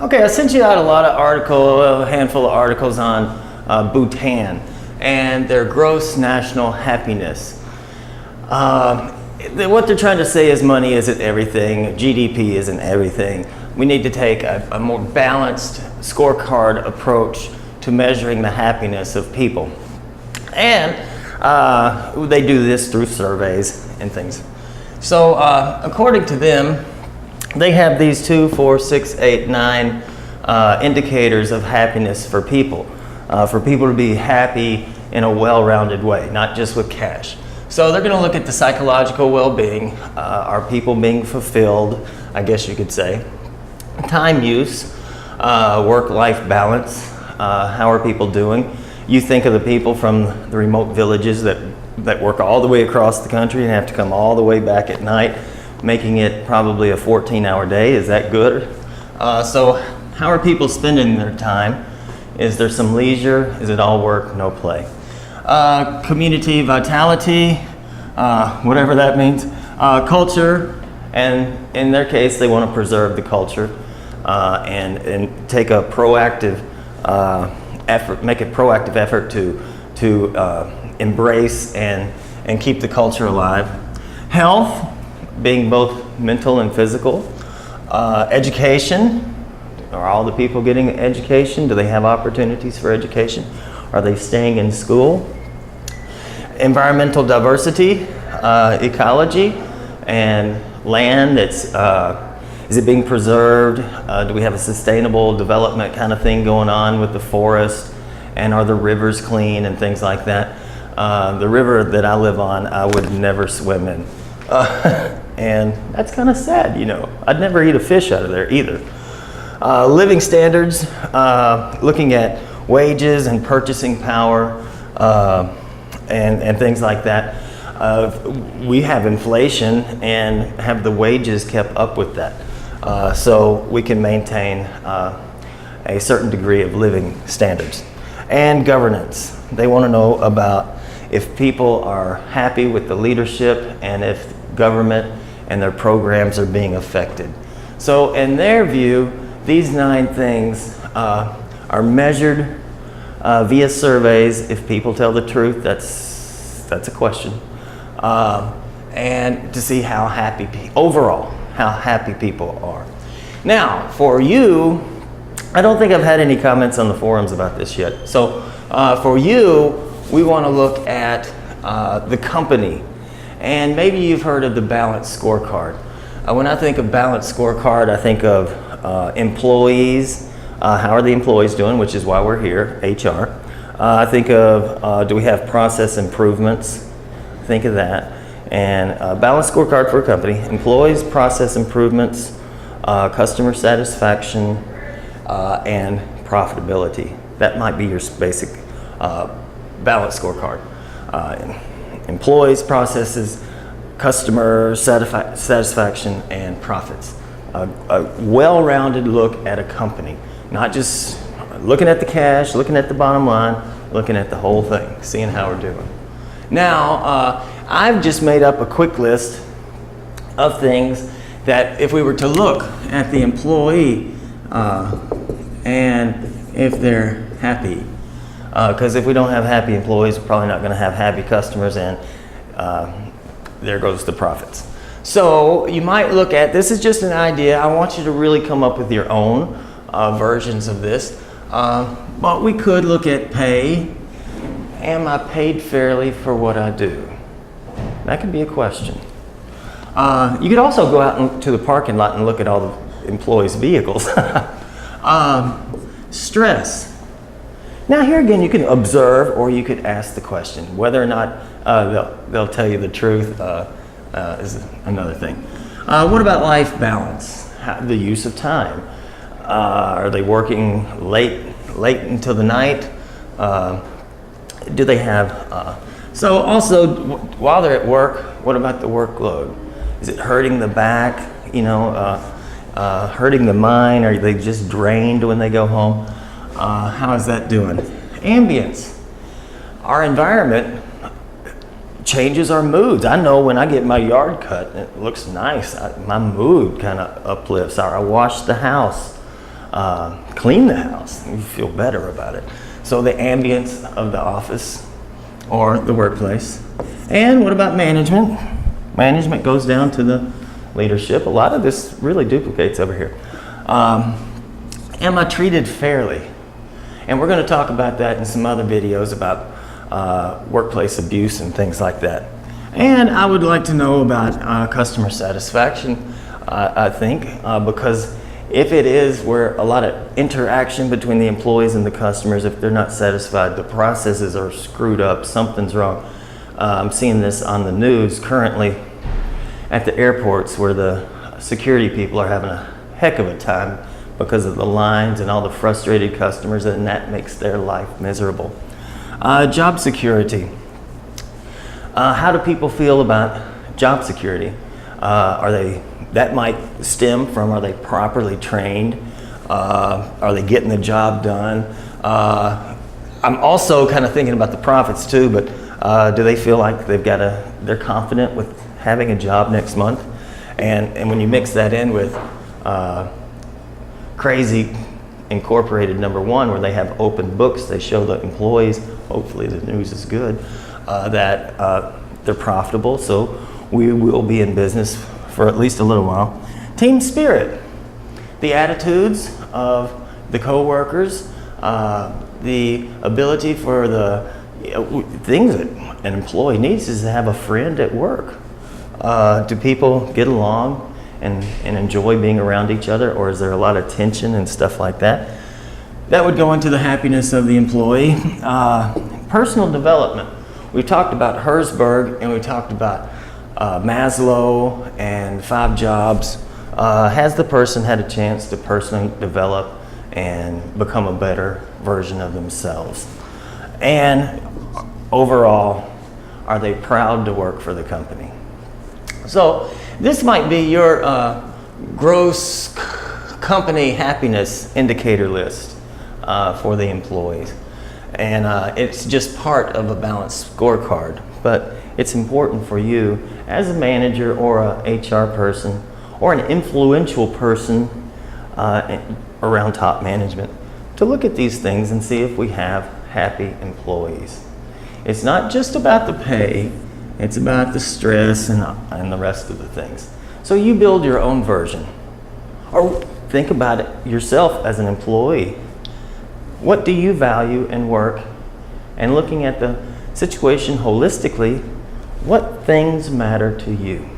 Okay, I sent you out a handful of articles on Bhutan and their gross national happiness. What they're trying to say is money isn't everything, GDP isn't everything. We need to take a more balanced scorecard approach to measuring the happiness of people. And they do this through surveys and things. So according to them, they have these 2, 4, 6, 8, 9 indicators of happiness for people to be happy in a well-rounded way, not just with cash. So they're going to look at the psychological well-being, are people being fulfilled, I guess you could say, time use, work-life balance, how are people doing. You think of the people from the remote villages that work all the way across the country and have to come all the way back at night, making it probably a 14-hour day. Is that good? So how are people spending their time? Is there some leisure? Is it all work, no play? Community vitality, whatever that means. Culture, and in their case, they want to preserve the culture and take a proactive effort, make a proactive effort to embrace and keep the culture alive. Health, being both mental and physical. Education, are all the people getting education? Do they have opportunities for education? Are they staying in school? Environmental diversity, ecology, and land. Is it being preserved? Do we have a sustainable development kind of thing going on with the forest? And are the rivers clean and things like that? The river that I live on, I would never swim in. And that's kind of sad, you know. I'd never eat a fish out of there either. Living standards, looking at wages and purchasing power and things like that. We have inflation and have the wages kept up with that. So we can maintain a certain degree of living standards. And governance. They want to know about if people are happy with the leadership and if government and their programs are being affected. So in their view, these 9 things are measured via surveys. If people tell the truth, that's a question. And to see how happy, overall, how happy people are. Now, for you, I don't think I've had any comments on the forums about this yet. So for you, we want to look at the company. And maybe you've heard of the balanced scorecard. When I think of balanced scorecard, I think of employees. How are the employees doing, which is why we're here, HR. I think of, do we have process improvements? Think of that. And balanced scorecard for a company. Employees, process improvements, customer satisfaction, and profitability. That might be your basic balanced scorecard. Employees, processes, customer satisfaction, and profits. A well-rounded look at a company, not just looking at the cash, looking at the bottom line, looking at the whole thing, seeing how we're doing. Now, I've just made up a quick list of things that if we were to look at the employee and if they're happy, because if we don't have happy employees, we're probably not going to have happy customers, and there goes the profits. So you might look at, this is just an idea, I want you to really come up with your own versions of this, but we could look at pay. Am I paid fairly for what I do? That could be a question. You could also go out to the parking lot and look at all the employees' vehicles. Stress. Now here again, you can observe or you could ask the question. Whether or not they'll tell you the truth is another thing. What about life balance? The use of time. Are they working late until the night? Do they have, so also while they're at work, what about the workload? Is it hurting the back, you know, hurting the mind? Are they just drained when they go home? How is that doing? Ambience. Our environment changes our moods. I know when I get my yard cut, it looks nice. My mood kind of uplifts. Or I wash the house. clean the house. You feel better about it. So the ambience of the office or the workplace. And what about management? Management goes down to the leadership. A lot of this really duplicates over here. Am I treated fairly? And we're going to talk about that in some other videos about workplace abuse and things like that. And I would like to know about customer satisfaction, I think, because if it is where a lot of interaction between the employees and the customers, if they're not satisfied, the processes are screwed up, something's wrong. I'm seeing this on the news currently at the airports where the security people are having a heck of a time because of the lines and all the frustrated customers, and that makes their life miserable. Job security. How do people feel about job security? That might stem from, are they properly trained? Are they getting the job done? I'm also kind of thinking about the profits too, but do they feel like they're confident with having a job next month? And when you mix that in with crazy incorporated #1, where they have open books, they show the employees, hopefully the news is good, that they're profitable, so we will be in business for at least a little while. Team spirit, the attitudes of the coworkers, the ability for the things that an employee needs is to have a friend at work. Do people get along and enjoy being around each other, or is there a lot of tension and stuff like that? That would go into the happiness of the employee. Personal development. We talked about Herzberg and we talked about Maslow and 5 jobs. Has the person had a chance to personally develop and become a better version of themselves? And overall, are they proud to work for the company? So this might be your gross company happiness indicator list for the employees. And it's just part of a balanced scorecard, but it's important for you as a manager or a HR person or an influential person around top management to look at these things and see if we have happy employees. It's not just about the pay, it's about the stress and the rest of the things. So you build your own version, or think about it yourself as an employee. What do you value in work? And looking at the situation holistically, what things matter to you?